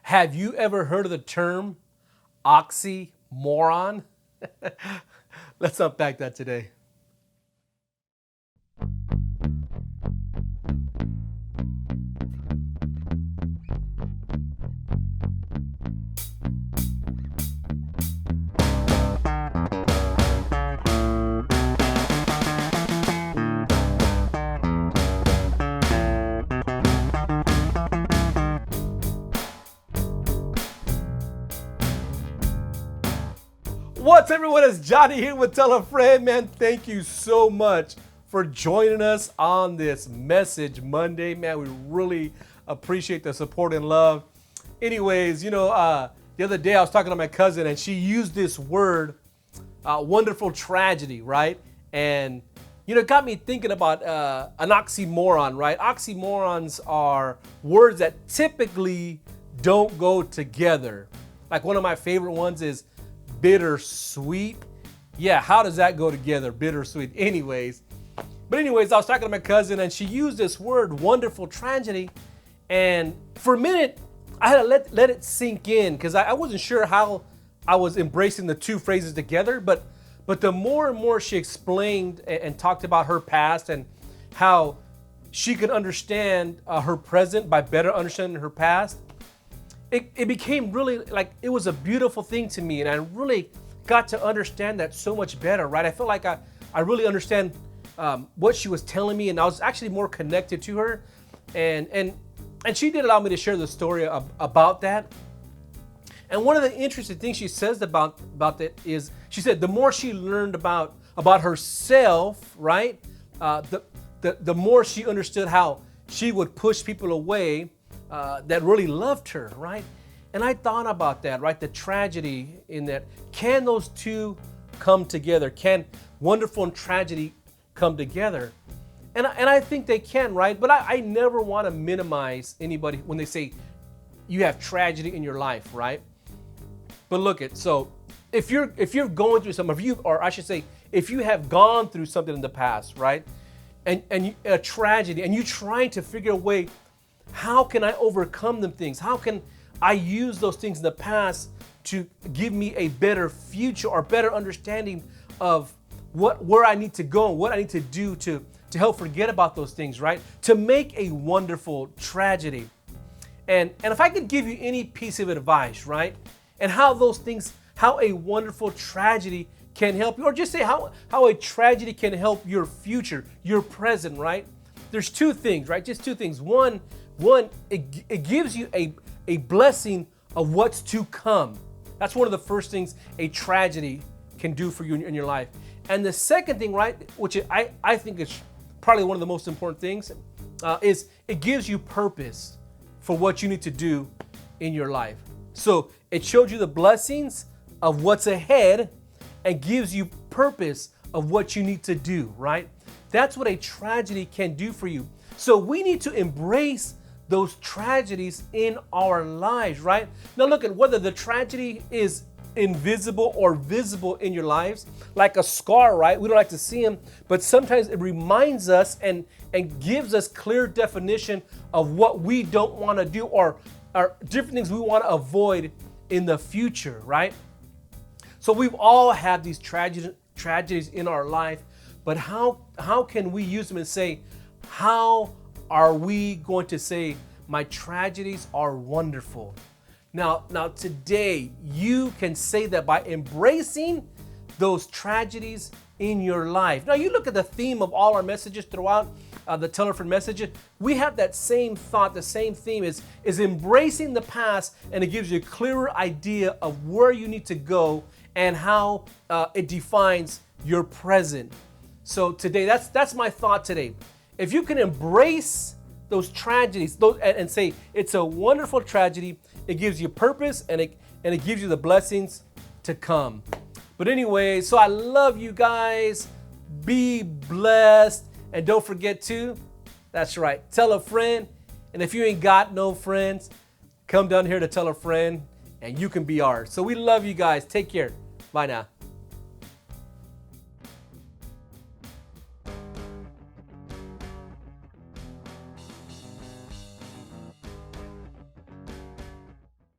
Have you ever heard of the term oxymoron? Let's unpack that today. What's everyone? It's Johnny here with Tell a Friend. Man, thank you so much for joining us on this Message Monday. Man, we really appreciate the support and love. Anyways, the other day I was talking to my cousin and she used this word, wonderful tragedy, right? And, it got me thinking about an oxymoron, right? Oxymorons are words that typically don't go together. Like one of my favorite ones is bittersweet. Yeah, how does that go together? Bittersweet. Anyways, I was talking to my cousin and she used this word, wonderful tragedy. And for a minute, I had to let it sink in because I wasn't sure how I was embracing the two phrases together. But the more and more she explained and talked about her past and how she could understand her present by better understanding her past, it became really like it was a beautiful thing to me, and I really got to understand that so much better, right? I felt like I really understand what she was telling me, and I was actually more connected to her, and she did allow me to share the story about that. And one of the interesting things she says about that is she said the more she learned about herself, right, the more she understood how she would push people away that really loved her, right? And I thought about that, right? The tragedy in that. Can those two come together? Can wonderful and tragedy come together? And I think they can, right? But I never want to minimize anybody when they say you have tragedy in your life, right? But look so if you're going through something, if you have gone through something in the past, right? And a tragedy, and you're trying to figure a way, how can I overcome them things? How can I use those things in the past to give me a better future or better understanding of where I need to go and what I need to do to help forget about those things, right? To make a wonderful tragedy. And if I could give you any piece of advice, right? And how a wonderful tragedy can help you, or just say how a tragedy can help your future, your present, right? There's two things, right? Just two things. One, it gives you a blessing of what's to come. That's one of the first things a tragedy can do for you in your life. And the second thing, right, which I think is probably one of the most important things, is it gives you purpose for what you need to do in your life. So it shows you the blessings of what's ahead and gives you purpose of what you need to do, right? That's what a tragedy can do for you. So we need to embrace those tragedies in our lives, right? Now look at whether the tragedy is invisible or visible in your lives, like a scar, right? We don't like to see them, but sometimes it reminds us and gives us clear definition of what we don't want to do or different things we want to avoid in the future, right? So we've all had these tragedies in our life, but how can we use them and say, how are we going to say my tragedies are wonderful? Now today you can say that by embracing those tragedies in your life. Now you look at the theme of all our messages throughout the Tell a Friend messages. We have that same thought, the same theme is embracing the past, and it gives you a clearer idea of where you need to go and how it defines your present. So today, that's my thought today. If you can embrace those tragedies and say it's a wonderful tragedy, it gives you purpose and it gives you the blessings to come. But anyway, so I love you guys. Be blessed. And don't forget to, that's right, tell a friend. And if you ain't got no friends, come down here to Tell a Friend and you can be ours. So we love you guys. Take care. Bye now.